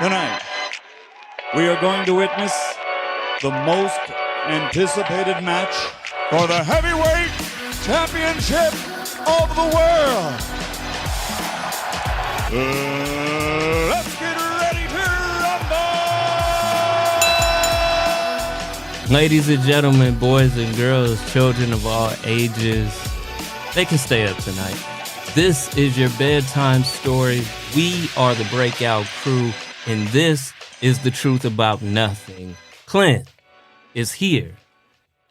Tonight, we are going to witness the most anticipated match for the heavyweight championship of the world. Let's get ready to rumble! Ladies and gentlemen, boys and girls, children of all ages, they can stay up tonight. This is your bedtime story. We are the Breakout crew, and this is the truth about nothing. Clint is here.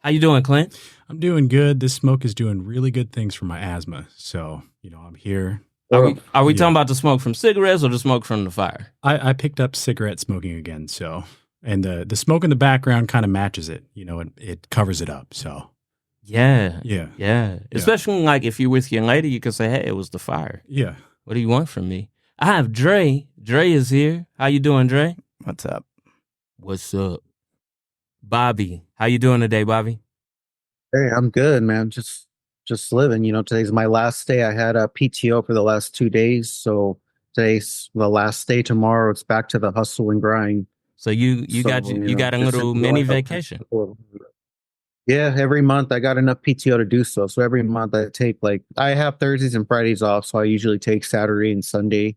How you doing, Clint? I'm doing good. This smoke is doing really good things for my asthma. So, I'm here. Are we talking about the smoke from cigarettes or the smoke from the fire? I picked up cigarette smoking again. So, and the smoke in the background kind of matches it. It covers it up. So, Yeah. Yeah. Especially like if you're with your lady, you can say, hey, it was the fire. Yeah. What do you want from me? I have Dre. Dre is here. How you doing, Dre? What's up? What's up? Bobby. How you doing today, Bobby? Hey, I'm good, man. Just living. Today's my last day. I had a PTO for the last 2 days, so today's the last day. Tomorrow it's back to the hustle and grind. So you got a little mini vacation. Yeah, every month I got enough PTO to do so. So every month I take I have Thursdays and Fridays off, so I usually take Saturday and Sunday,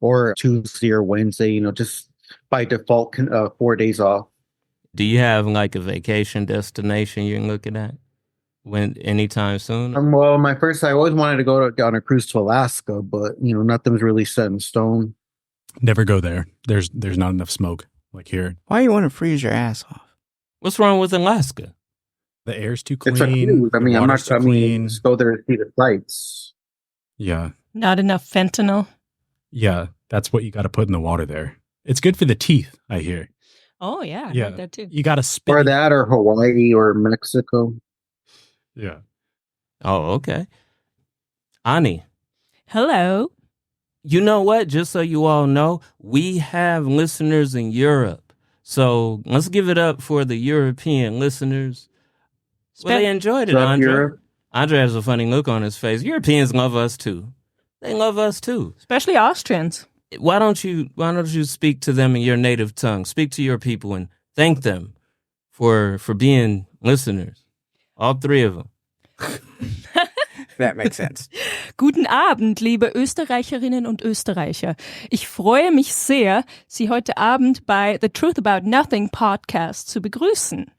or Tuesday or Wednesday. Just by default 4 days off. Do you have like a vacation destination you're looking at anytime soon? Well, I always wanted to go on a cruise to Alaska, but nothing's really set in stone. Never go there. There's not enough smoke like here. Why do you want to freeze your ass off? What's wrong with Alaska? The air's too clean. It's a cruise. I'm not clean. Just go there to see the sights. Yeah. Not enough fentanyl. Yeah. That's what you got to put in the water there. It's good for the teeth, I hear. Oh, yeah. I Yeah. heard that too. You got to spit. Or that, or Hawaii, or Mexico. Yeah. Oh, okay. Ani, Hello. you know what? Just so you all know, we have listeners in Europe. So let's give it up for the European listeners. Well, they enjoyed it, What's up, Andre. Europe? Andre has a funny look on his face. Europeans love us too. They love us too. Especially Austrians. Why don't you speak to them in your native tongue? Speak to your people and thank them for being listeners. All three of them. That makes sense. Guten Abend, liebe Österreicherinnen und Österreicher. Ich freue mich sehr, Sie heute Abend bei The Truth About Nothing Podcast zu begrüßen.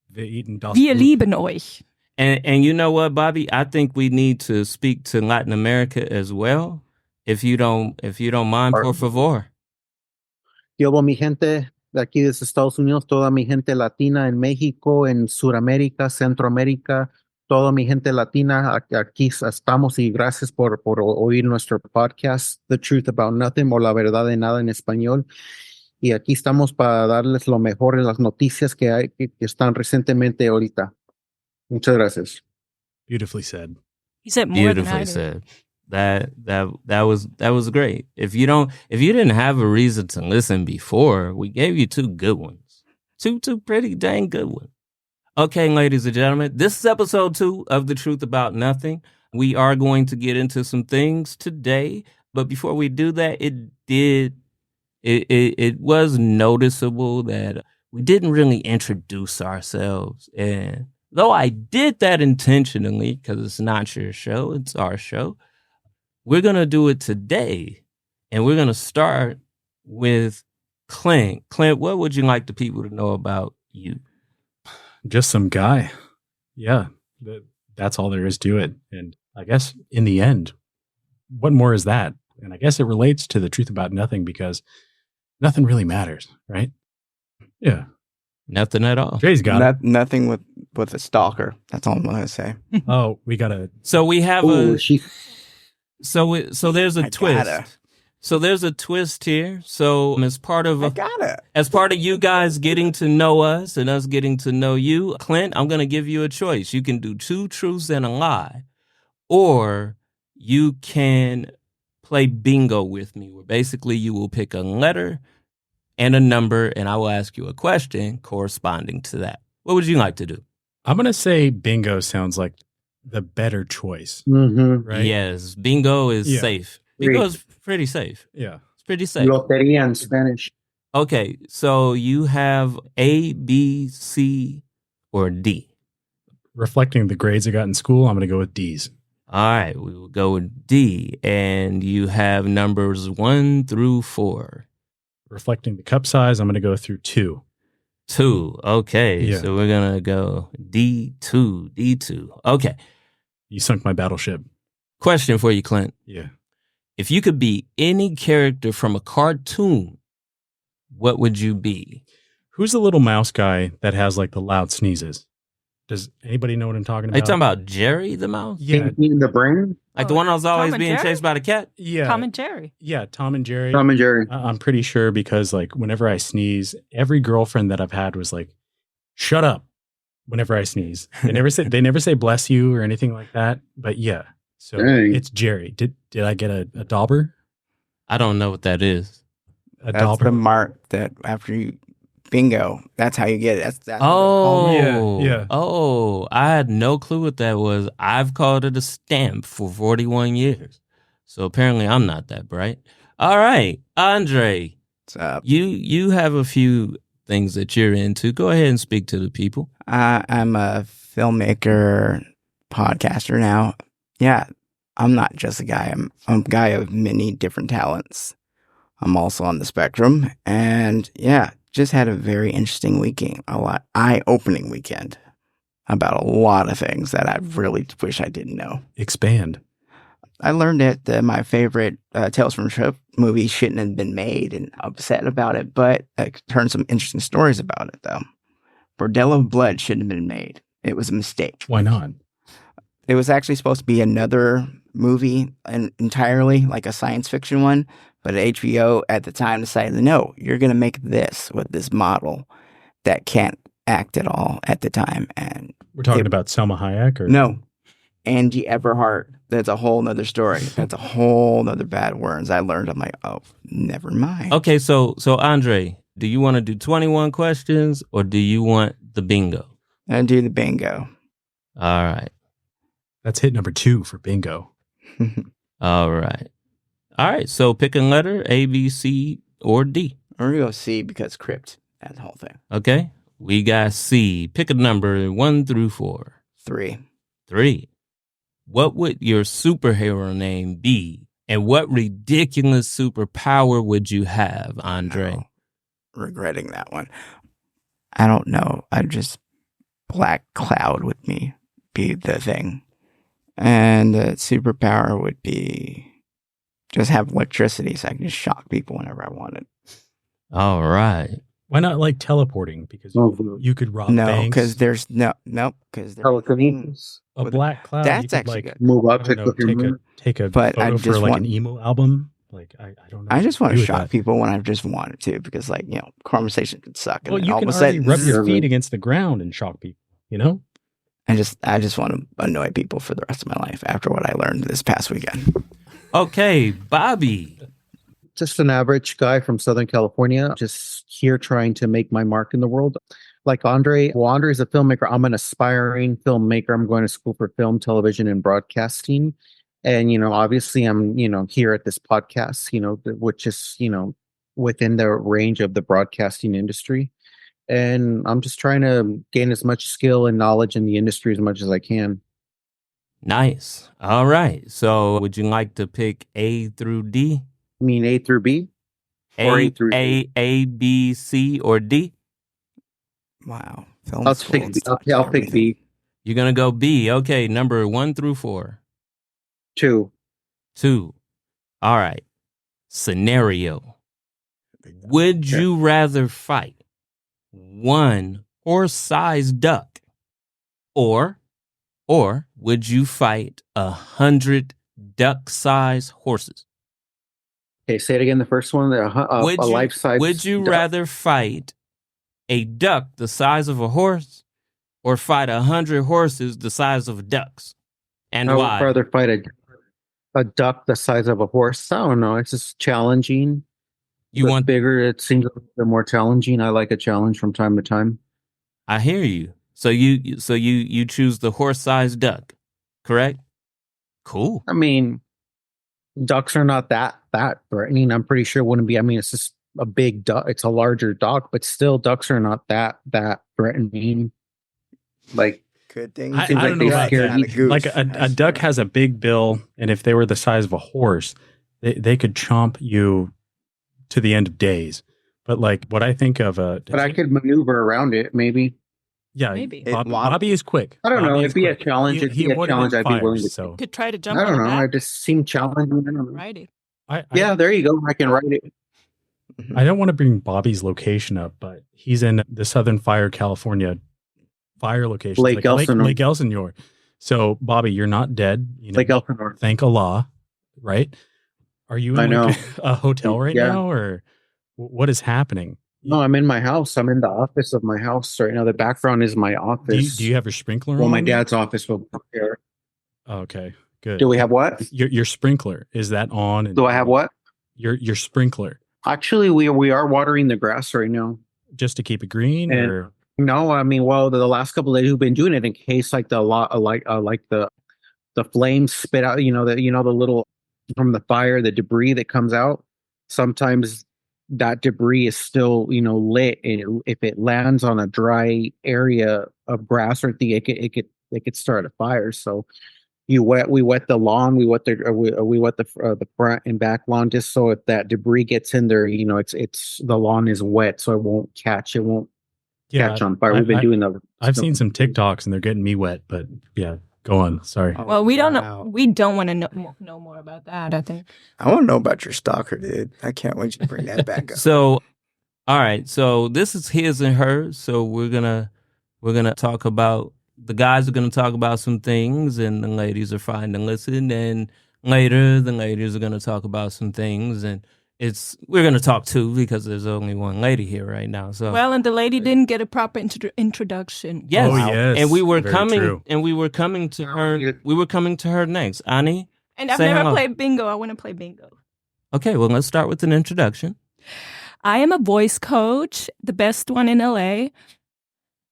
Wir lieben euch. And you know what, Bobby? I think we need to speak to Latin America as well. If you don't mind, por favor. Yo, mi gente de aquí de Estados Unidos, toda mi gente latina en México, en Sudamérica, Centroamérica, toda mi gente latina, aquí estamos, y gracias por oír nuestro podcast, The Truth About Nothing, o La Verdad de Nada en español. Y aquí estamos para darles lo mejor en las noticias que están recientemente ahorita. Muchas gracias. Beautifully said. He said more than I Beautifully did. said. That was great. If you didn't have a reason to listen before, we gave you two good ones. Two pretty dang good ones. Okay, ladies and gentlemen, this is episode 2 of The Truth About Nothing. We are going to get into some things today, but before we do that, it was noticeable that we didn't really introduce ourselves. And though I did that intentionally, because it's not your show, it's our show, we're going to do it today. And we're going to start with Clint. Clint, what would you like the people to know about you? Just some guy. Yeah. That's all there is to it. And I guess in the end, what more is that? And I guess it relates to the truth about nothing, because nothing really matters, right? Yeah. Nothing at all. Dre's got it. Nothing with a stalker. That's all I'm going to say. Oh, we got to. So we have so there's a I twist. gotta. So there's a twist here. So as part of Gotta. as part of you guys getting to know us and us getting to know you, Clint, I'm going to give you a choice. You can do 2 truths and a lie, or you can play bingo with me, where basically you will pick a letter and a number, and I will ask you a question corresponding to that. What would you like to do? I'm going to say bingo sounds like the better choice, Mm-hmm. right? Yes, bingo is Yeah. safe. Bingo is pretty safe. Yeah. It's pretty safe. Loteria in Spanish. Okay, so you have A, B, C, or D. Reflecting the grades I got in school, I'm going to go with D's. All right, we will go with D. And you have numbers 1 through 4. Reflecting the cup size, I'm going to go through 2. 2. Okay, Yeah. so we're going to go D2, D2. Okay, You sunk my battleship. question for you, Clint. Yeah. If you could be any character from a cartoon, what would you be? Who's the little mouse guy that has like the loud sneezes? Does anybody know what I'm talking Are you about? talking about Jerry the mouse? Yeah. Pinky in the brain? Like the one that was always Tom and being Jerry? chased by the cat? Yeah. Tom and Jerry. Yeah, Tom and Jerry. Tom and Jerry. I'm pretty sure because like whenever I sneeze, every girlfriend that I've had was like, "Shut up!" Whenever I sneeze, they never say bless you or anything like that. But yeah, so Dang. it's Jerry. Did I get a dauber? I don't know what that is. A That's dauber? the mark that after you bingo, that's how you get it. That's Oh, yeah. Oh, I had no clue what that was. I've called it a stamp for 41 years. So apparently I'm not that bright. All right, Andre, What's up? you have a few things that you're into. Go ahead and speak to the people. I'm a filmmaker, podcaster now. Yeah, I'm not just a guy. I'm a guy of many different talents. I'm also on the spectrum, and yeah, just had a very interesting weekend. Eye-opening weekend about a lot of things that I really wish I didn't know. Expand. I learned that my favorite Tales from the Crypt movie shouldn't have been made, and upset about it. But I heard some interesting stories about it, though. Bordello of Blood shouldn't have been made. It was a mistake. Why not? It was actually supposed to be another movie, and entirely like a science fiction one. But HBO at the time decided, no, you're going to make this with this model that can't act at all at the time. And We're talking about Selma Hayek, or no, Angie Everhart. That's a whole nother story. That's a whole nother bad words I learned. I'm like, oh, never mind. Okay, so Andre, do you want to do 21 questions or do you want the bingo? And do the bingo. All right. That's hit number 2 for bingo. All right. All right, so pick a letter, A, B, C, or D. I'm going to go C because crypt. That whole thing. Okay, we got C. Pick a number 1 through 4. 3. 3. What would your superhero name be? And what ridiculous superpower would you have, Andre? Oh, regretting that one. I don't know. I just black cloud would be the thing. And the superpower would be just have electricity so I can just shock people whenever I wanted. All right. Why not like teleporting? Because you could rob No, banks. because there's because there's Telekinesis. a black cloud. That's you could, actually like, good. Move I up, don't know, take a But I photo for just like want- an emo album. Like I don't know. I just want to do with shock that. people when I just wanted to, because conversation could suck. And Well, then you all can of a already sudden, rub your zzz. feet against the ground and shock people. You know. I just want to annoy people for the rest of my life after what I learned this past weekend. Okay, Bobby. Just an average guy from Southern California, just here trying to make my mark in the world. Like Andre, well, Andre is a filmmaker. I'm an aspiring filmmaker. I'm going to school for film, television, and broadcasting. And, obviously I'm, here at this podcast, which is, within the range of the broadcasting industry. And I'm just trying to gain as much skill and knowledge in the industry as much as I can. Nice. All right. So would you like to pick A through D? I mean, A through B? Or A through D? A, B, C, or D? Wow, film I'll school pick, and stuff, I'll pick B. You're going to go B. Okay, number 1 through 4. 2. 2. All right. Scenario. Would you rather fight one horse-sized duck or would you fight 100 duck-sized horses? Okay, say it again. The first one, a life-size. Would you duck. rather fight a duck the size of a horse or fight 100 horses the size of ducks? And I would why? rather fight a duck the size of a horse. I don't know. It's just challenging. You The want? bigger, it seems a little bit more challenging. I like a challenge from time to time. I hear you. So you choose the horse-sized duck, correct? Cool. I mean, ducks are not that threatening. I'm pretty sure it wouldn't be. I mean, it's just a big duck. It's a larger duck, but still ducks are not that threatening. Like, Good thing. I seems like don't they know about scare that. you. goose. Like a duck has a big bill, and if they were the size of a horse, they could chomp you to the end of days. But like what I think of but I could maneuver around it, maybe. yeah, Maybe. Bobby is quick. I don't know. Bobby It'd is be a quick. challenge. It'd be a avoided challenge. in I'd be willing fires, to. so Could try to jump I on don't the know. I back. just seem challenging. I don't know. Ride it. Yeah, there you go. I can ride it. I don't want to bring Bobby's location up, but he's in the Southern Fire, California fire location. Lake Elsinore. Lake Elsinore. So, Bobby, you're not dead. You know, Lake Elsinore. thank Allah, right? Are you I in know. like a hotel right Yeah. now, or what is happening? No, I'm in my house. I'm in the office of my house right now. The background is my office. Do you have your sprinkler Well, on? my dad's office will prepare. Oh, okay, good. Do we have what? Your sprinkler, is that on? And Do I have what? Your sprinkler, Actually, we are watering the grass right now. just to keep it green, And- or No, I mean, well, the last couple of days we've been doing it in case like the flames spit out. The little from the fire, the debris that comes out. Sometimes that debris is still lit, and if it lands on a dry area of grass or thing, it could start a fire. So we wet the lawn, we wet the front and back lawn, just so if that debris gets in there, it's the lawn is wet, so it won't catch on fire. We've been doing that. I've seen some TikToks and they're getting me wet, but yeah, go on. Sorry. Oh, Well, we don't know. wow. We don't want to know more about that, I think. I want to know about your stalker, dude. I can't wait to bring that back up. So, all right. So this is his and hers. So we're gonna talk about, the guys are gonna talk about some things, and the ladies are fine to listen. And later, the ladies are gonna talk about some things, and we're gonna talk too because there's only one lady here right now. So Well, and the lady didn't get a proper introduction. yes, Oh, yes. and we were Very coming, true. to her. We were coming to her next. Ani. And I've Say never hello. played bingo. I want to play bingo. Okay, well, let's start with an introduction. I am a voice coach, the best one in LA,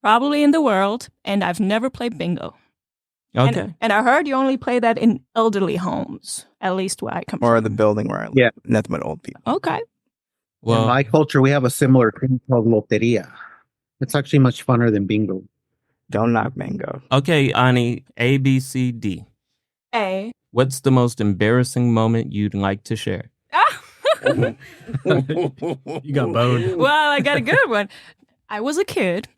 probably in the world, and I've never played bingo. Okay. And I heard you only play that in elderly homes, at least where I come Or from. the building where I live. Yeah. Nothing but old people. Okay. Well, In my culture, we have a similar thing called loteria. It's actually much funner than bingo. Don't knock bingo. okay, Ani, A, B, C, D. A. What's the most embarrassing moment you'd like to share? You got boned. Well, I got a good one. I was a kid.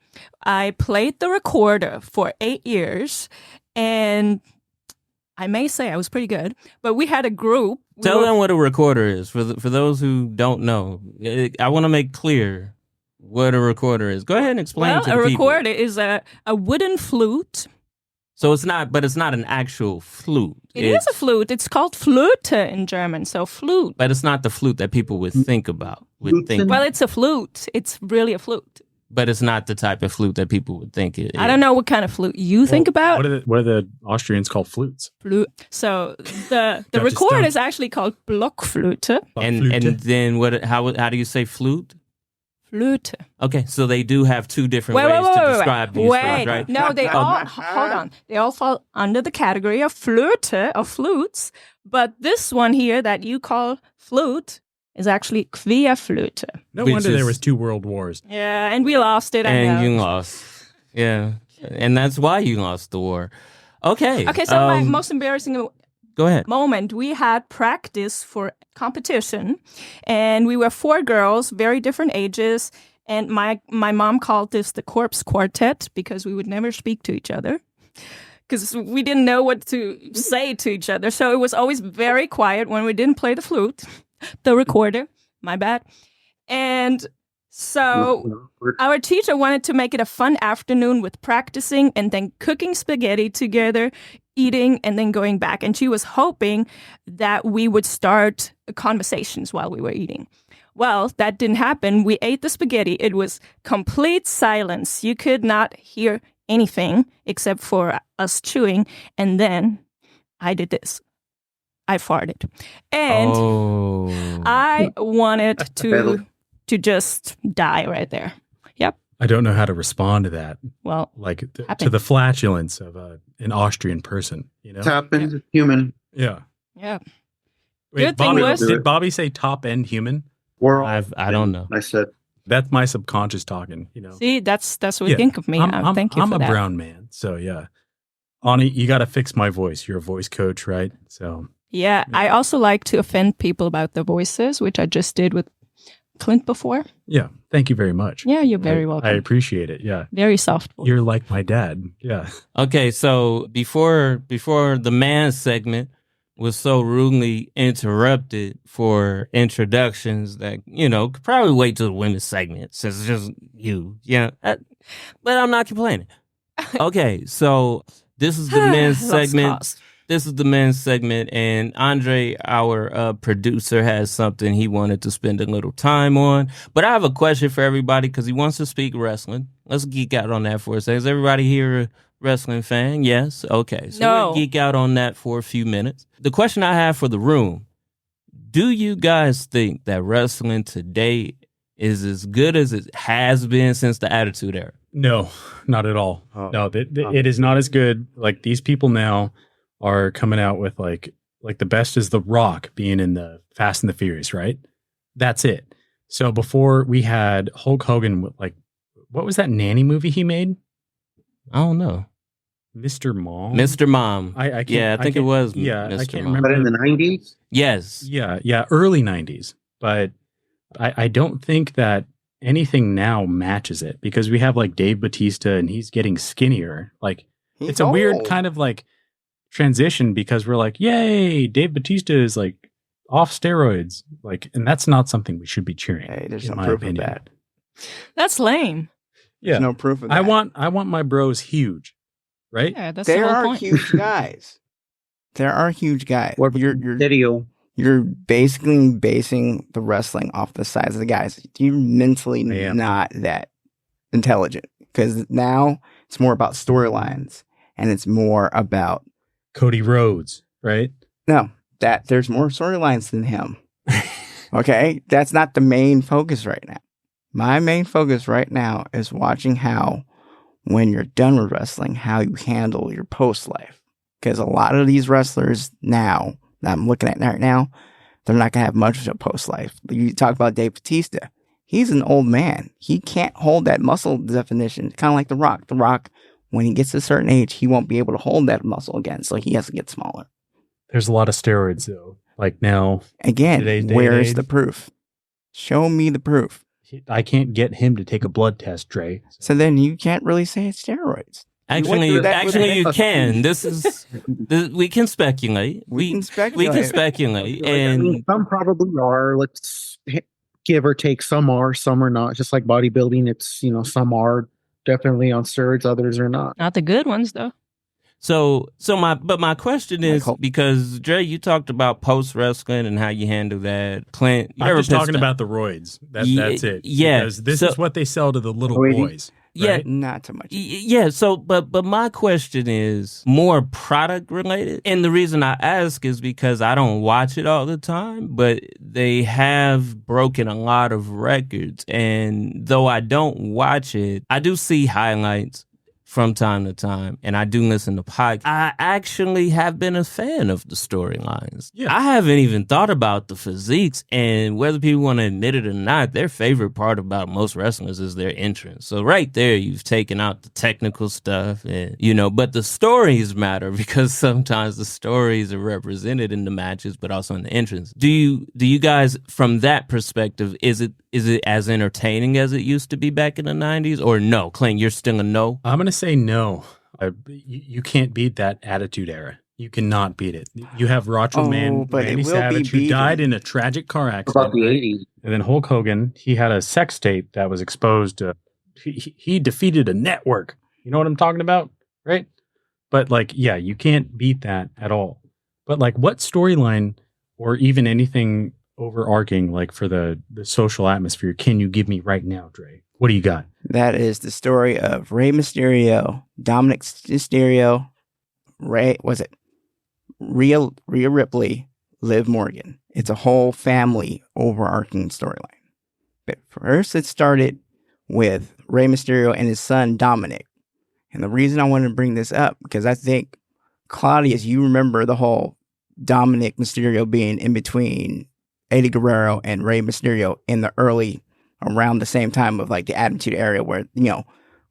I played the recorder for 8 years, and I may say I was pretty good. But we had a group. Tell them what a recorder is for those who don't know. I want to make clear what a recorder is. Go ahead and explain Well, to a the people. recorder is a wooden flute. So it's not an actual flute. It is a flute. It's called Flöte in German, so flute. But it's not the flute that people would think about. Well, it's a flute. It's really a flute. But it's not the type of flute that people would think it is. I don't know what kind of flute you think about. What are the Austrians call flutes? Flute. So the Got you recorder stumped. is actually called Blockflöte. And then how do you say flute? Flöte. Okay, so they do have two different ways to describe these things, right? No, they all hold on. They all fall under the category of Flöte, of flutes. But this one here that you call flute is actually Querflöte. No Which wonder there is- was 2 world wars. Yeah, and we lost it. I And know. you lost. Yeah. And that's why you lost the war. Okay. Okay, so my most embarrassing Go ahead. moment, we had practice for competition, and we were 4 girls, very different ages, and my mom called this the corpse quartet because we would never speak to each other because we didn't know what to say to each other. So it was always very quiet when we didn't play the flute, the recorder, my bad. And so our teacher wanted to make it a fun afternoon with practicing and then cooking spaghetti together, eating, and then going back. And she was hoping that we would start conversations while we were eating. Well, that didn't happen. We ate the spaghetti. It was complete silence. You could not hear anything except for us chewing. And then I did this. I farted. And I wanted to just die right there. Yep. I don't know how to respond to that. Well, Like to Happened. the flatulence of an Austrian person, you know? It happens. It's human. Yeah. yeah. Wait, Good thing Bobby, was- did Bobby say top end human? World. I don't know. I said, That's my subconscious talking, See, that's what you Yeah, think of me. Thank you I'm for a that. brown man, so yeah. Ani, you got to fix my voice. You're a voice coach, right? So Yeah, I also like to offend people about their voices, which I just did with Clint before. yeah, thank you very much. Yeah, you're very welcome. I appreciate it. Yeah, Very soft voice. you're like my dad. Yeah. Okay, so before the man segment was so rudely interrupted for introductions that, could probably wait till the women's segment since it's just you. Yeah. But I'm not complaining. Okay, so this is the men's Lost segment. cause. This is the men's segment, and Andre, our producer, has something he wanted to spend a little time on. But I have a question for everybody because he wants to speak wrestling. Let's geek out on that for a second. Is everybody here a wrestling fan? Yes? Okay. So No. we'll geek out on that for a few minutes. The question I have for the room, do you guys think that wrestling today is as good as it has been since the Attitude Era? No, not at all. No, it is not as good. Like these people now are coming out with like the best is The Rock being in the Fast and the Furious, right? That's it. So before we had Hulk Hogan with like, what was that nanny movie he made? I don't know. Mr. Mom? Mr. Mom. I can't, yeah, I think it was Yeah, Mr. I can't Mom. remember. but in the 90s, Yes. Yeah, early 90s. But I don't think that anything now matches it because we have like Dave Bautista and he's getting skinnier. Like it's a weird kind of like transition because we're like, yay, Dave Bautista is like off steroids. Like, and that's not something we should be cheering. Hey, there's in no my proof opinion. of that. That's lame. Yeah. There's no proof of that. I want my bros huge, right? Yeah, that's There the whole are point. huge guys. There are huge guys. what You're video? you're basically basing the wrestling off the size of the guys. You're mentally I am. not that intelligent because now it's more about storylines and it's more about Cody Rhodes, right? no, that there's more storylines than him. Okay, that's not the main focus right now. My main focus right now is watching how, when you're done with wrestling, how you handle your post life. Because a lot of these wrestlers now that I'm looking at right now, they're not gonna have much of a post life. You talk about Dave Bautista. He's an old man. He can't hold that muscle definition. Kind of like The Rock. The Rock, when he gets to a certain age, he won't be able to hold that muscle again. So he has to get smaller. There's a lot of steroids though. Like now, Again, Today's day where and is age? the proof? Show me the proof. I can't get him to take a blood test, Dre. So then you can't really say it's steroids. Actually, went through that with you a- can. We can speculate. We can We speculate. can speculate, I mean, and some probably are. Let's give or take. Some are not. Just like bodybuilding, it's some are definitely on steroids, others are not. Not the good ones, though. my question is Michael. because Dre, you talked about post wrestling and how you handle that. Clint, you I'm ever just talking pissed about the roids. Ye- That's it. yeah, Because this so- is what they sell to the little Roidy. boys. Yeah. Right? Not too much. Yeah, so but my question is more product related. And the reason I ask is because I don't watch it all the time, but they have broken a lot of records. And though I don't watch it, I do see highlights from time to time, and I do listen to podcasts. I actually have been a fan of the storylines. Yeah. I haven't even thought about the physiques, and whether people want to admit it or not, their favorite part about most wrestlers is their entrance. So right there, you've taken out the technical stuff, and but the stories matter because sometimes the stories are represented in the matches, but also in the entrance. Do you guys, from that perspective, is it as entertaining as it used to be back in the 90s, or no? Clint, you're still a no? I'm going to say no. You can't beat that Attitude Era. You cannot beat it. You have Macho Man but it Randy will be Savage, who beaten. died in a tragic car What accident. about the right? 80s? And then Hulk Hogan, he had a sex tape that was exposed. He defeated a network. You know what I'm talking about? Right? But like, yeah, you can't beat that at all. But like, what storyline or even anything overarching, like for the social atmosphere, can you give me right now, Dre? What do you got? That is the story of Rey Mysterio, Dominic Mysterio, Rhea Ripley, Liv Morgan. It's a whole family overarching storyline. But first, it started with Rey Mysterio and his son Dominic. And the reason I wanted to bring this up, because I think, Claudius, you remember the whole Dominic Mysterio being in between Eddie Guerrero and Rey Mysterio in the around the same time of like the Attitude Era, where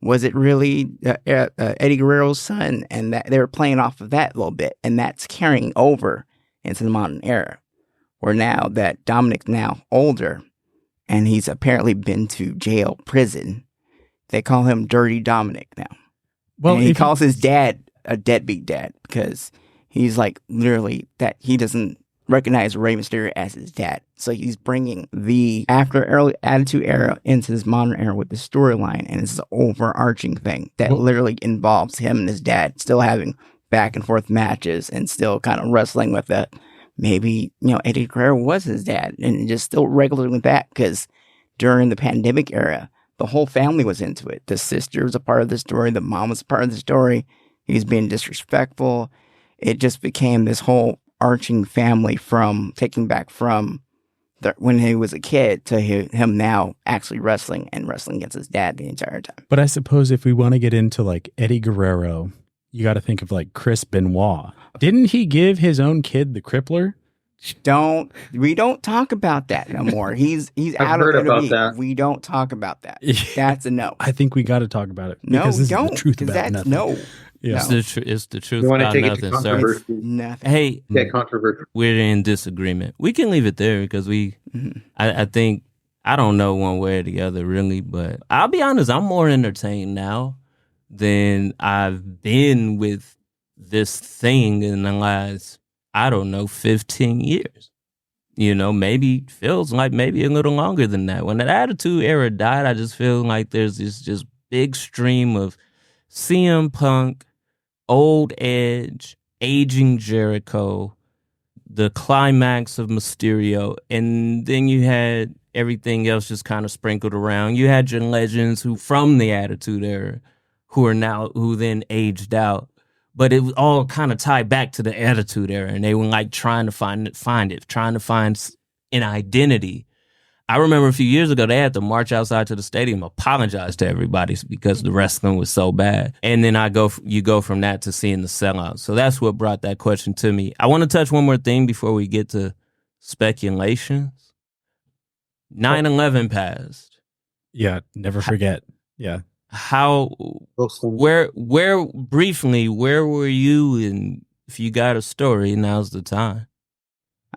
was it really Eddie Guerrero's son? And that they were playing off of that a little bit, and that's carrying over into the modern era, where now that Dominic's now older, and he's apparently been to jail, prison. They call him Dirty Dominic now. Well, and he calls his dad a deadbeat dad because he's like literally that he doesn't recognize Rey Mysterio as his dad. So he's bringing the after early Attitude Era into this modern era with the storyline, and it's an overarching thing that literally involves him and his dad still having back and forth matches and still kind of wrestling with it. Maybe, Eddie Guerrero was his dad and just still regular with that because during the pandemic era, the whole family was into it. The sister was a part of the story. The mom was a part of the story. He was being disrespectful. It just became this whole arching family from taking back from when he was a kid to him now actually wrestling against his dad the entire time. But I suppose if we want to get into like Eddie Guerrero, you got to think of like Chris Benoit. Didn't he give his own kid the crippler? We don't talk about that no more. He's out of WWE. We don't talk about that. That's a no. I think we got to talk about it because this is the truth about nothing. No. Yeah. It's the truth about nothing, sir. Nothing. Hey, controversial. We're in disagreement. We can leave it there because I think, I don't know one way or the other really, but I'll be honest, I'm more entertained now than I've been with this thing in the last, 15 years. Maybe feels like maybe a little longer than that. When that Attitude Era died, I just feel like there's this just big stream of CM Punk, Old Edge, aging Jericho, the climax of Mysterio, and then you had everything else just kind of sprinkled around. You had your legends who from the Attitude Era who then aged out. But it was all kind of tied back to the Attitude Era, and they were like trying to find an identity. I remember a few years ago, they had to march outside to the stadium, apologize to everybody because the wrestling was so bad. And then you go from that to seeing the sellout. So that's what brought that question to me. I want to touch one more thing before we get to speculations. 9/11 passed. Yeah, never forget. Yeah. Where were you? And if you got a story, now's the time.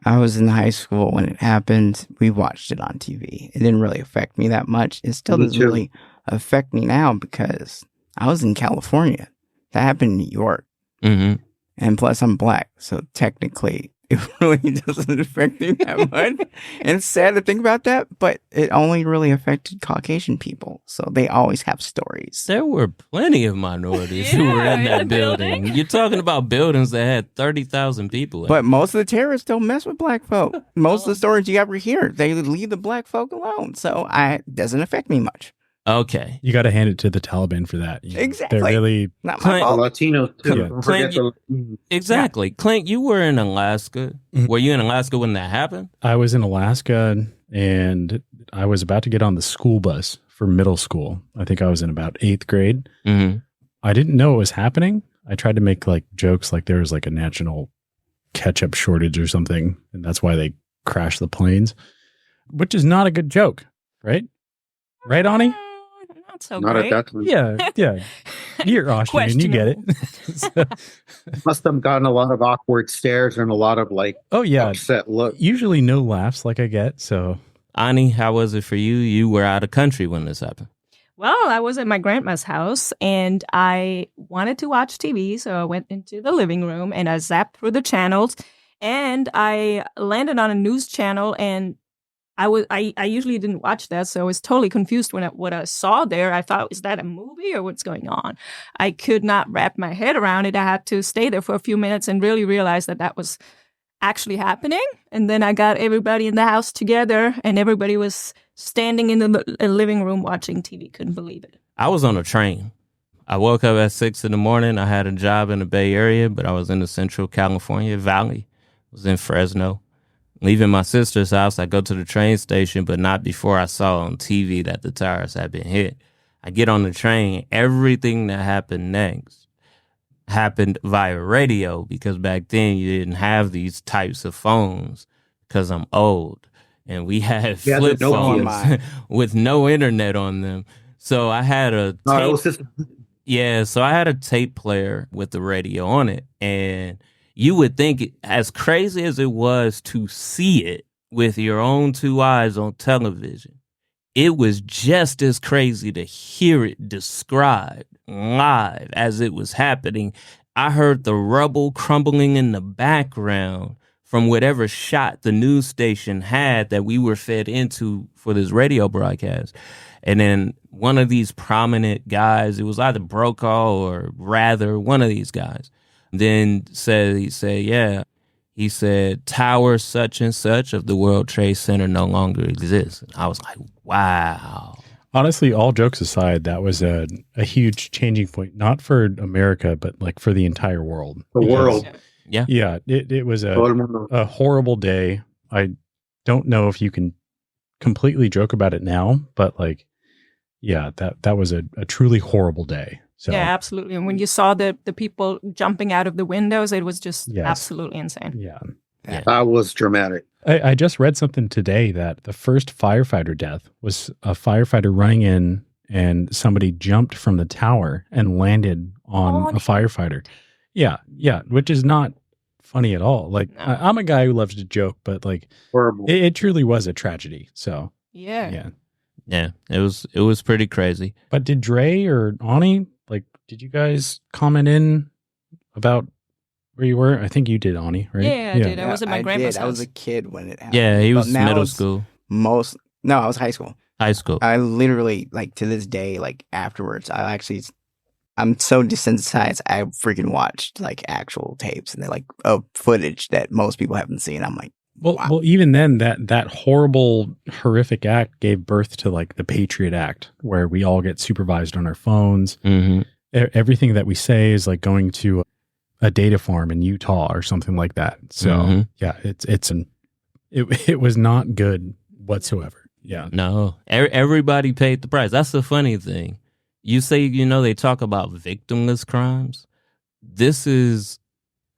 I was in high school when it happened. We watched it on TV. It didn't really affect me that much. It still doesn't really affect me now because I was in California. That happened in New York. Mm-hmm. And plus I'm black. So technically it really doesn't affect me that much. And it's sad to think about that, but it only really affected Caucasian people. So they always have stories. There were plenty of minorities who were in that building. You're talking about buildings that had 30,000 people in it. But most of the terrorists don't mess with black folk. Most of the stories you ever hear, they leave the black folk alone. So it doesn't affect me much. Okay. You got to hand it to the Taliban for that. Exactly. They're really... Not my fault. Latinos, too. Clint, exactly. Clint, you were in Alaska. Mm-hmm. Were you in Alaska when that happened? I was in Alaska, and I was about to get on the school bus for middle school. I think I was in about 8th grade. Mm-hmm. I didn't know it was happening. I tried to make like jokes like there was like a national ketchup shortage or something, and that's why they crashed the planes, which is not a good joke, right? Right, Ani? So not great. at that time. Yeah. You're Austrian, you get it. So, must have gotten a lot of awkward stares and a lot of upset looks. Usually no laughs like I get. So, Ani, how was it for you? You were out of country when this happened. Well, I was at my grandma's house and I wanted to watch TV, so I went into the living room and I zapped through the channels and I landed on a news channel and I usually didn't watch that, so I was totally confused when what I saw there. I thought, is that a movie or what's going on? I could not wrap my head around it. I had to stay there for a few minutes and really realize that was actually happening. And then I got everybody in the house together and everybody was standing in the living room watching TV. Couldn't believe it. I was on a train. I woke up at 6 a.m. I had a job in the Bay Area, but I was in the Central California Valley. I was in Fresno. Leaving my sister's house, I go to the train station, but not before I saw on TV that the tires had been hit. I get on the train. Everything that happened next happened via radio because back then you didn't have these types of phones because I'm old. And we had Yeah, flip the Nokias. phones with no internet on them. So I had a No, it tape. was just Yeah, so I had a tape player with the radio on it. And you would think, as crazy as it was to see it with your own two eyes on television, it was just as crazy to hear it described live as it was happening. I heard the rubble crumbling in the background from whatever shot the news station had that we were fed into for this radio broadcast. And then one of these prominent guys, it was either Brokaw or Rather, one of these guys, then he said, tower such and such of the World Trade Center no longer exists. And I was like, wow. Honestly, all jokes aside, that was a huge changing point, not for America, but like for the entire world. the world. Yeah. Yeah, it was Todo el mundo. a horrible day. I don't know if you can completely joke about it now, but like, yeah, that was a truly horrible day. So Yeah, absolutely. And when you saw the people jumping out of the windows, it was just Yes. absolutely insane. yeah. That was dramatic. I just read something today that the first firefighter death was a firefighter running in and somebody jumped from the tower and landed on a firefighter. Yeah, which is not funny at all. Like, No. I'm a guy who loves to joke, but like, Horrible. it truly was a tragedy. So, Yeah. Yeah, it was pretty crazy. But did Dre or Ani, like, did you guys comment in about where you were? I think you did, Ani, right? Yeah, I did. I was at my grandpa's did. I was house. a kid when it happened. Yeah, he But was now middle it's school, No, I was high school. high school. I literally, like, to this day, like, afterwards, I'm so desensitized. I freaking watched, like, actual tapes and they're like, footage that most people haven't seen. I'm like, wow. Well, even then, that horrible, horrific act gave birth to like the Patriot Act, where we all get supervised on our phones. Mm-hmm. Everything that we say is like going to a data farm in Utah or something like that. So Mhm. yeah, it was not good whatsoever. Yeah. No, everybody paid the price. That's the funny thing. You say, they talk about victimless crimes. This is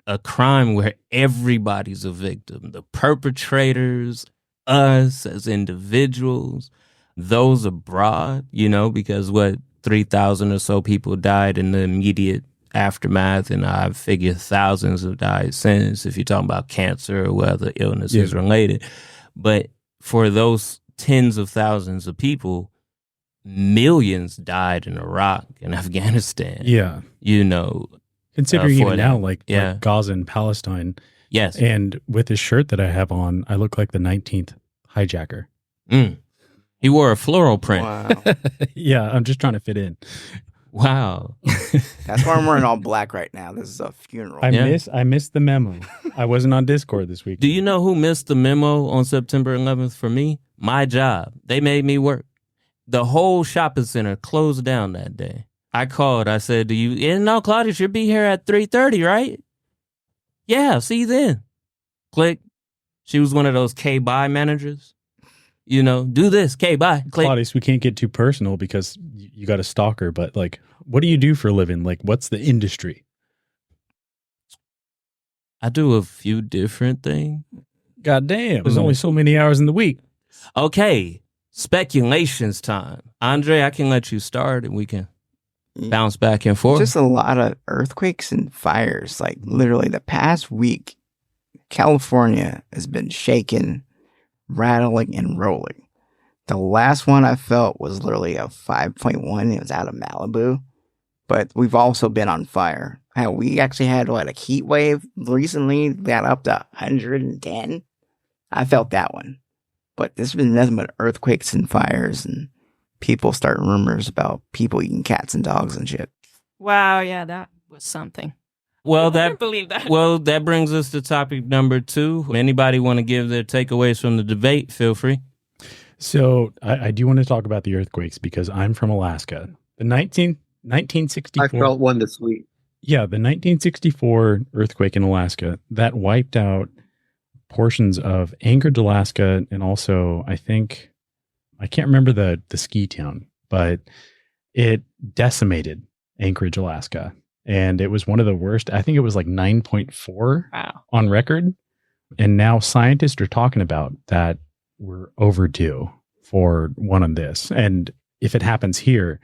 a crime where everybody's a victim. The perpetrators, us as individuals, those abroad, because 3,000 or so people died in the immediate aftermath, and I figure thousands have died since, if you're talking about cancer or what other illness is related. But for those tens of thousands of people, millions died in Iraq and Afghanistan. Yeah. Considering for even now, that. like Yeah. Gaza and Palestine, Yes. and with this shirt that I have on, I look like the 19th hijacker. He wore a floral print. Wow. Yeah, I'm just trying to fit in. Wow. That's why I'm wearing all black right now. This is a funeral. I Yeah. missed the memo. I wasn't on Discord this week. Do you know who missed the memo on September 11th for me? My job. They made me work. The whole shopping center closed down that day. I called. I said, no, Claudius, you'll be here at 3:30, right? Yeah, see you then. Click. She was one of those K-bye managers. Do this, K-bye. Click. Claudius, we can't get too personal because you got a stalker, but like, what do you do for a living? Like, what's the industry? I do a few different things. God damn. There's only so many hours in the week. Okay, speculations time. Andre, I can let you start and we can bounce back and forth. Just a lot of earthquakes and fires. Like, literally, the past week, California has been shaking, rattling, and rolling. The last one I felt was literally a 5.1. It was out of Malibu. But we've also been on fire. Hell, we actually had a heat wave recently that up to 110. I felt that one. But there's been nothing but earthquakes and fires, and people start rumors about people eating cats and dogs and shit. Wow, yeah, that was something. Well, I that can't believe that. Well, that brings us to topic number 2. Anybody want to give their takeaways from the debate? Feel free. So I do want to talk about the earthquakes because I'm from Alaska. The 1964. I felt one this week. Yeah, the 1964 earthquake in Alaska that wiped out portions of Anchorage, Alaska, and also I can't remember the ski town, but it decimated Anchorage, Alaska, and it was one of the worst. I think it was like 9.4 Wow. on record. And now scientists are talking about that we're overdue for one of this. And if it happens here,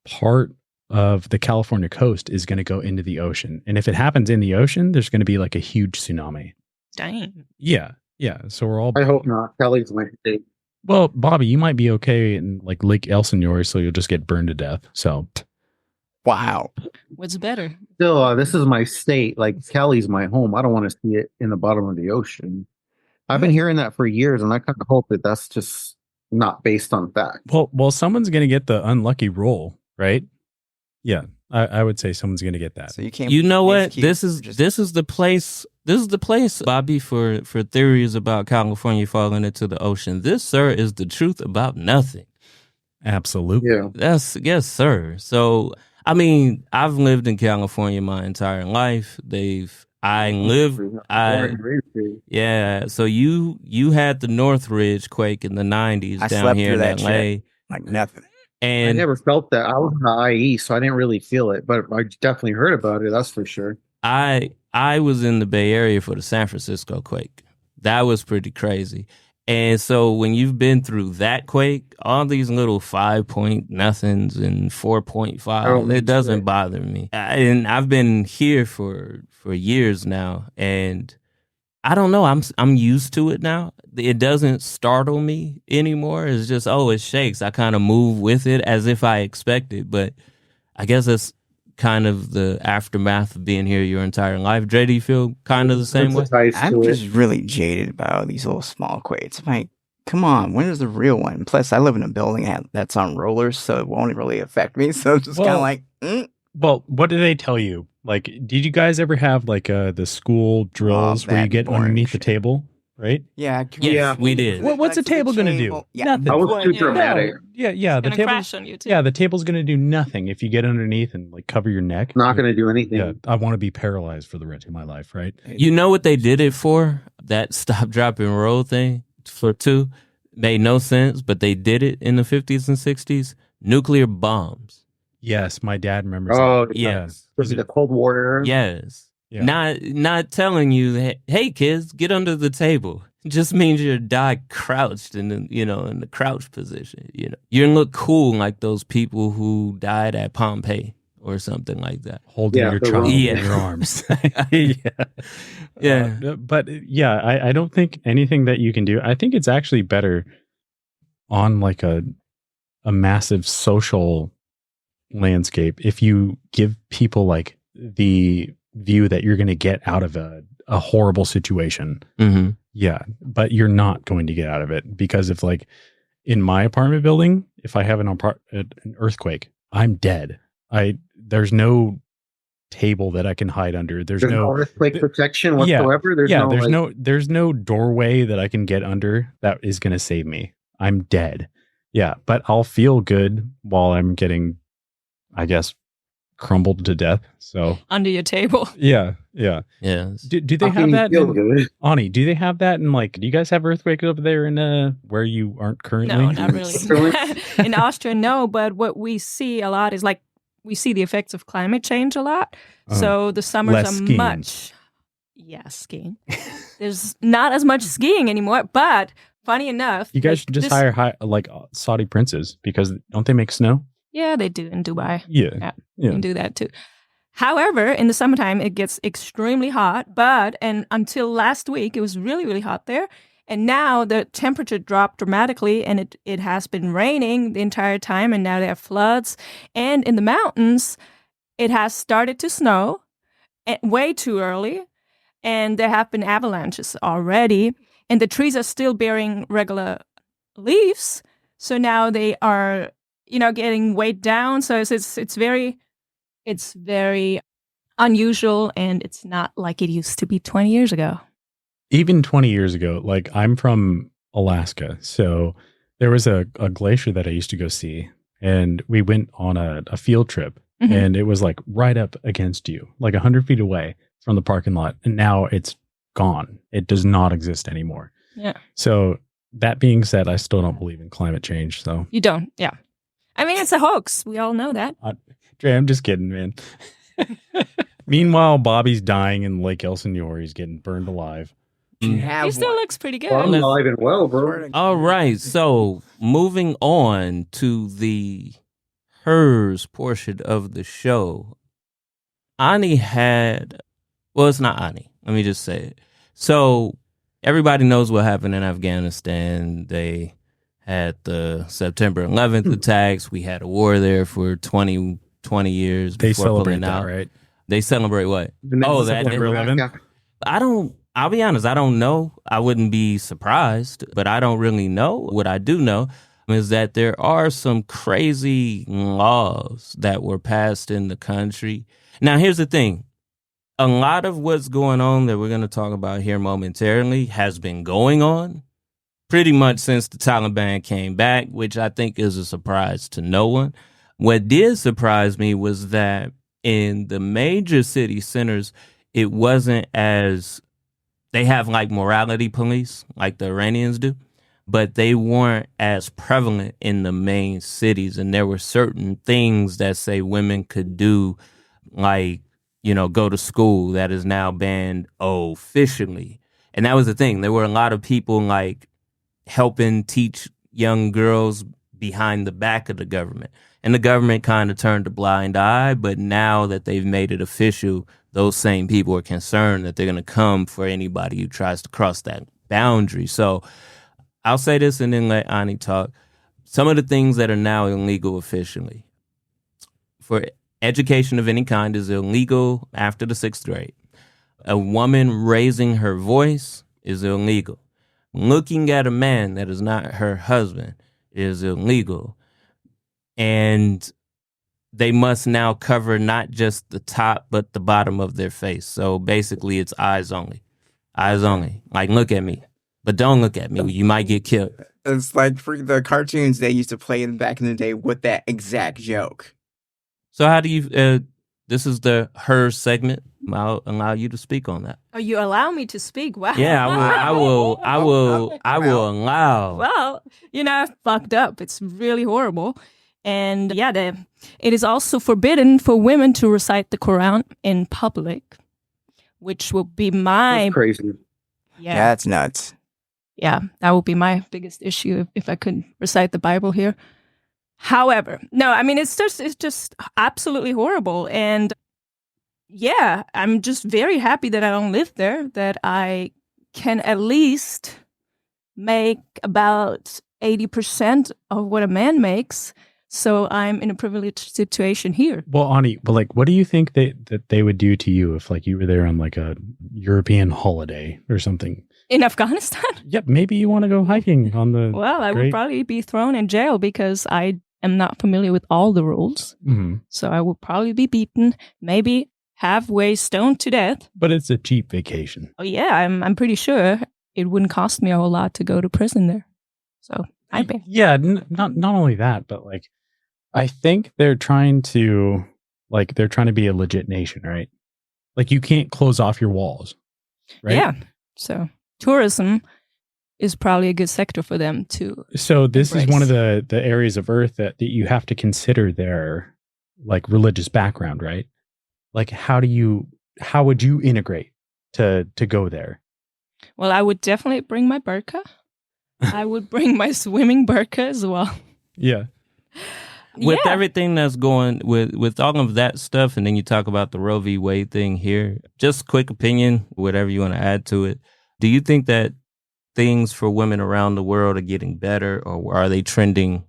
part of the California coast is going to go into the ocean. And if it happens in the ocean, there's going to be like a huge tsunami. Dang. Yeah. Yeah. So we're all. I hope not. Kelly's my state. Well, Bobby, you might be okay in like Lake Elsinore, so you'll just get burned to death. So. Wow. What's better? Still, this is my state. Like Kelly's my home. I don't want to see it in the bottom of the ocean. I've been hearing that for years, and I kind of hope that that's just not based on fact. Well, someone's going to get the unlucky roll, right? Yeah, I would say someone's going to get that. So you can't. You know what? keep- This is the place. This is the place, Bobby, for theories about California falling into the ocean. This, sir, is the truth about nothing. Absolutely. Yeah. Yes, sir. So, I mean, I've lived in California my entire life. Yeah. So you had the Northridge quake in the 90s I down slept here through in that LA. shit. Like nothing. I And never felt that. I was in the IE, so I didn't really feel it, but I definitely heard about it. That's for sure. I was in the Bay Area for the San Francisco quake. That was pretty crazy. And so when you've been through that quake, all these little 5-point nothings and 4.5, it doesn't bother me. And I've been here for years now, and I don't know. I'm used to it now. It doesn't startle me anymore. It's just, it shakes. I kind of move with it as if I expect it. But I guess that's kind of the aftermath of being here your entire life. Dre, do you feel kind of the same way? I'm just really jaded about these little small quakes. I'm like, come on, when is the real one? Plus, I live in a building that's on rollers, so it won't really affect me. So it's just kind of like, Well, what did they tell you? Like, did you guys ever have like the school drills where you that get boring underneath the shit. table, right? Yeah. Yes, we did. What's a table going to do? Yeah. Nothing. I was too dramatic. Yeah. The Gonna table. crash on you too. Yeah, the table's going to do nothing if you get underneath and like cover your neck. Not going to do anything. Yeah, I want to be paralyzed for the rest of my life, right? You know what they did it for? That stop, drop, and roll thing for two made no sense, but they did it in the 50s and 60s. Nuclear bombs. Yes, my dad remembers. Oh, that. Yes. Was it the Cold War era? Yes. Yeah. Not telling you that, hey kids, get under the table. It just means you die crouched in the crouch position. You know, you're gonna look cool like those people who died at Pompeii or something like that. Holding Yeah, your the child Roman- in your arms. Yeah. But yeah, I don't think anything that you can do. I think it's actually better on like a massive social landscape if you give people like the view that you're going to get out of a horrible situation. Mm-hmm. Yeah, but you're not going to get out of it because if like in my apartment building, if I have an earthquake, I'm dead. There's no table that I can hide under. There's no earthquake protection whatsoever. There's no doorway that I can get under that is going to save me. I'm dead. Yeah, but I'll feel good while I'm getting, I guess, crumbled to death. So Under your table. yeah. Yeah. Do they have that? Ani, do they have that in like? Do you guys have earthquakes over there in where you aren't currently? No, not really. In Austria, no. But what we see a lot is like we see the effects of climate change a lot. So the summers Less are skiing. much. Yeah, skiing. There's not as much skiing anymore. But funny enough, You guys should just hire Saudi princes because don't they make snow? Yeah, they do in Dubai. Yeah. You can do that too. However, in the summertime, it gets extremely hot. And until last week, it was really, really hot there. And now the temperature dropped dramatically, and it has been raining the entire time. And now there are floods. And in the mountains, it has started to snow way too early. And there have been avalanches already. And the trees are still bearing regular leaves. So now they are, getting weighed down. So it's very unusual, and it's not like it used to be 20 years ago. Even 20 years ago, like I'm from Alaska. So there was a glacier that I used to go see, and we went on a field trip, and it was like right up against you, like 100 feet away from the parking lot. And now it's gone. It does not exist anymore. Yeah. So that being said, I still don't believe in climate change. So You don't. Yeah. I mean, it's a hoax. We all know that. Dre, I'm just kidding, man. Meanwhile, Bobby's dying in Lake Elsinore. He's getting burned alive. You Mm. have He still one. looks pretty good. Well, I'm Let's- alive and well, bro. Swear to God. All right. So moving on to the hers portion of the show. Ani had, well, it's not Ani. Let me just say it. So everybody knows what happened in Afghanistan. They had the September 11th attacks. We had a war there for 20 years They before celebrate pulling that, out. right? They celebrate what? The next Oh, that September 11th? I'll be honest, I don't know. I wouldn't be surprised, but I don't really know. What I do know is that there are some crazy laws that were passed in the country. Now, here's the thing. A lot of what's going on that we're going to talk about here momentarily has been going on pretty much since the Taliban came back, which I think is a surprise to no one. What did surprise me was that in the major city centers, it wasn't as, they have like morality police like the Iranians do, but they weren't as prevalent in the main cities. And there were certain things that say women could do, like, you know, go to school, that is now banned officially. And that was the thing. There were a lot of people like helping teach young girls behind the back of the government. And the government kind of turned a blind eye. But now that they've made it official, those same people are concerned that they're going to come for anybody who tries to cross that boundary. So I'll say this and then let Ani talk. Some of the things that are now illegal officially for education of any kind is illegal after the 6th grade. A woman raising her voice is illegal. Looking at a man that is not her husband is illegal. And they must now cover not just the top, but the bottom of their face. So basically, it's eyes only. Eyes only. Like, look at me. But don't look at me. You might get killed. It's like for the cartoons they used to play back in the day with that exact joke. So how do you, this is the her segment. I'll allow you to speak on that. Oh, you allow me to speak? Wow. Yeah, I will allow. Well, you know, I fucked up. It's really horrible. And yeah, it is also forbidden for women to recite the Quran in public, which will be my... That's crazy. Yeah, that's nuts. Yeah, that would be my biggest issue if I couldn't recite the Bible here. However, no, I mean, it's just absolutely horrible. And yeah, I'm just very happy that I don't live there, that I can at least make about 80% of what a man makes. So I'm in a privileged situation here. Well, Ani, but like, what do you think that they would do to you if like you were there on like a European holiday or something? In Afghanistan? Yep, maybe you want to go hiking on the. Well, I would Great. probably be thrown in jail because I am not familiar with all the rules. Mhm. So I would probably be beaten, maybe halfway stoned to death. But it's a cheap vacation. Oh yeah, I'm pretty sure it wouldn't cost me a whole lot to go to prison there. So I pay. Yeah, not only that, but like, I think they're trying to be a legit nation, right? Like you can't close off your walls, right? Yeah. So tourism is probably a good sector for them to. So this is one of embrace. the areas of Earth that you have to consider their like religious background, right? Like how would you integrate to go there? Well, I would definitely bring my burqa. I would bring my swimming burqa as well. Yeah. With Yeah. everything that's going with all of that stuff, and then you talk about the Roe v. Wade thing here, just quick opinion, whatever you want to add to it. Do you think that things for women around the world are getting better, or are they trending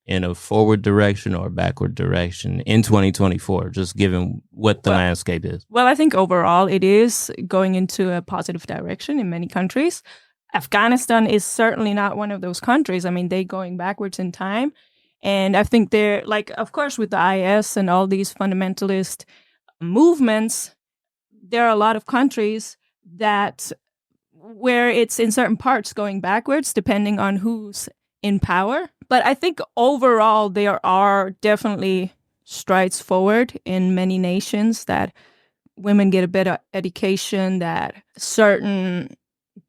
in a forward direction or a backward direction in 2024, just given what the landscape is? Well, I think overall it is going into a positive direction in many countries. Afghanistan is certainly not one of those countries. I mean, they're going backwards in time. And I think they're like, of course, with the IS and all these fundamentalist movements, there are a lot of countries where it's in certain parts going backwards, depending on who's in power. But I think overall, there are definitely strides forward in many nations, that women get a better education, that certain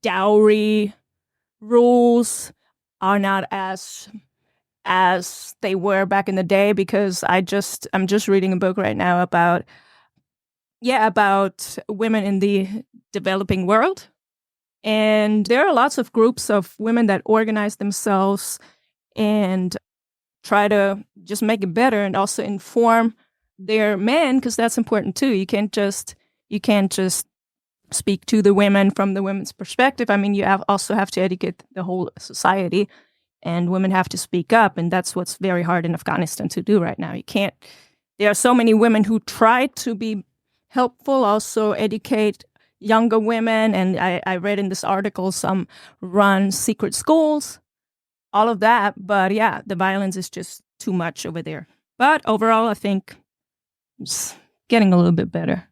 dowry rules are not as they were back in the day, because I'm just reading a book right now about women in the developing world. And there are lots of groups of women that organize themselves and try to just make it better and also inform their men, because that's important too. You can't just speak to the women from the women's perspective. I mean, you also have to educate the whole society, and women have to speak up, and that's what's very hard in Afghanistan to do right now. You can't. There are so many women who try to be helpful, also educate younger women, and I read in this article some run secret schools, all of that. But yeah, the violence is just too much over there. But overall, I think it's getting a little bit better.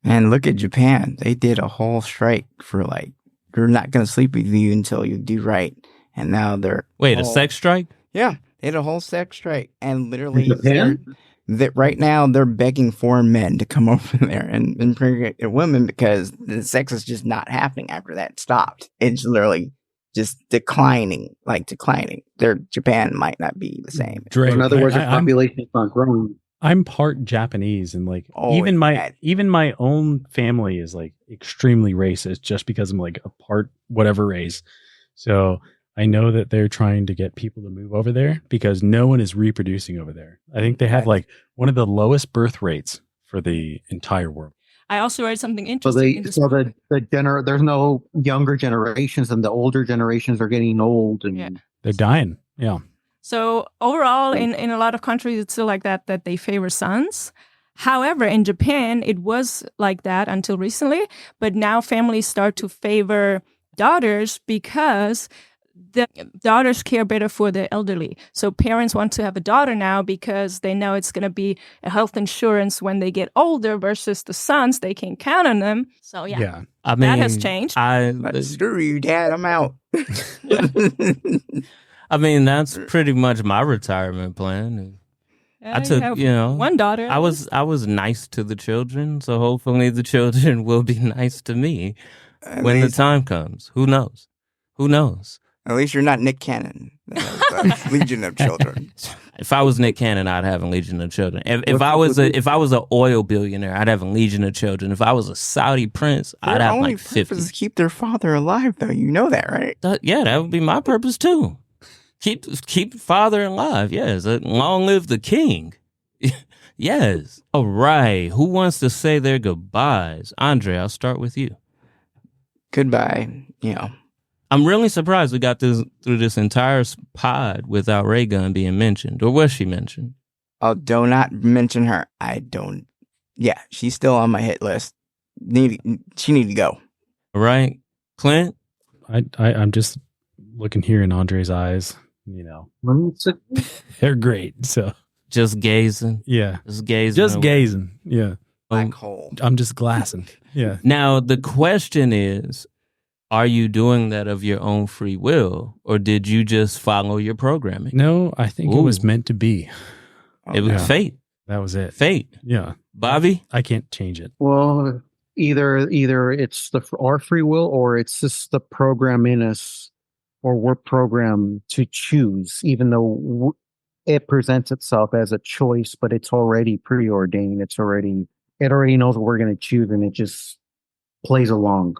And look at Japan. They did a whole strike for like, you're not going to sleep with you until you do right. And now they're... Wait, a sex strike? Yeah, they had a whole sex strike. And literally, Japan? that right now they're begging foreign men to come over there and impregnate their women because the sex is just not happening after that stopped. It's literally just declining. Japan might not be the same. Dre, In other words, the I'm- population is not growing. I'm part Japanese, and like Oh, even yeah. my own family is like extremely racist just because I'm like a part whatever race. So I know that they're trying to get people to move over there because no one is reproducing over there. I think they have like one of the lowest birth rates for the entire world. I also read something So interesting. in this there's no younger generations, and the older generations are getting old, and Yeah. They're dying. Yeah. So overall, in a lot of countries, it's still like that they favor sons. However, in Japan, it was like that until recently. But now families start to favor daughters because the daughters care better for the elderly. So parents want to have a daughter now because they know it's going to be a health insurance when they get older versus the sons. They can count on them. So yeah. I mean, That has changed. Screw you, Dad. I'm out. I mean, that's pretty much my retirement plan. I took, have you know, one daughter. I was nice to the children, so hopefully the children will be nice to me when the time comes. Who knows? Who knows? At least you're not Nick Cannon. That has a Legion of Children. If I was Nick Cannon, I'd have a legion of children. If I was an oil billionaire, I'd have a legion of children. If I was a Saudi prince, I'd have like 50. Their only purpose is to keep their father alive, though. You know that, right? Yeah, that would be my purpose too. Keep father alive. Yes, long live the king. Yes. All right. Who wants to say their goodbyes? Andre, I'll start with you. Goodbye. You know. I'm really surprised we got through this entire pod without Ray Gun being mentioned. Or was she mentioned? Oh, do not mention her. I don't. Yeah, she's still on my hit list. She need to go. All right. Clint? I'm just looking here in Andre's eyes. You know, they're great. So Just gazing. yeah, Just gazing. just away. gazing. Yeah, Black hole. I'm just glassing. Yeah. Now, the question is, are you doing that of your own free will, or did you just follow your programming? No, I think it was Ooh. meant to be. It was yeah. fate. That was it. Fate. Yeah, Bobby? I can't change it. Well, either it's our free will, or it's just the program in us, or we're programmed to choose, even though it presents itself as a choice, but it's already preordained. It already knows what we're going to choose, and it just plays along.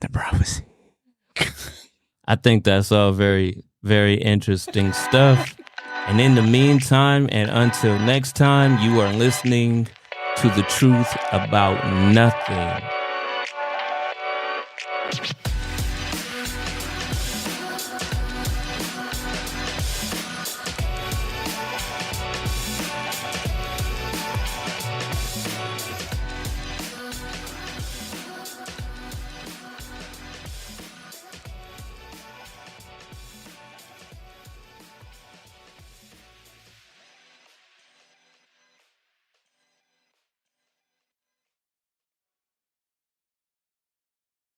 The prophecy. I think that's all very, very interesting stuff. And in the meantime, and until next time, you are listening to The Truth About Nothing.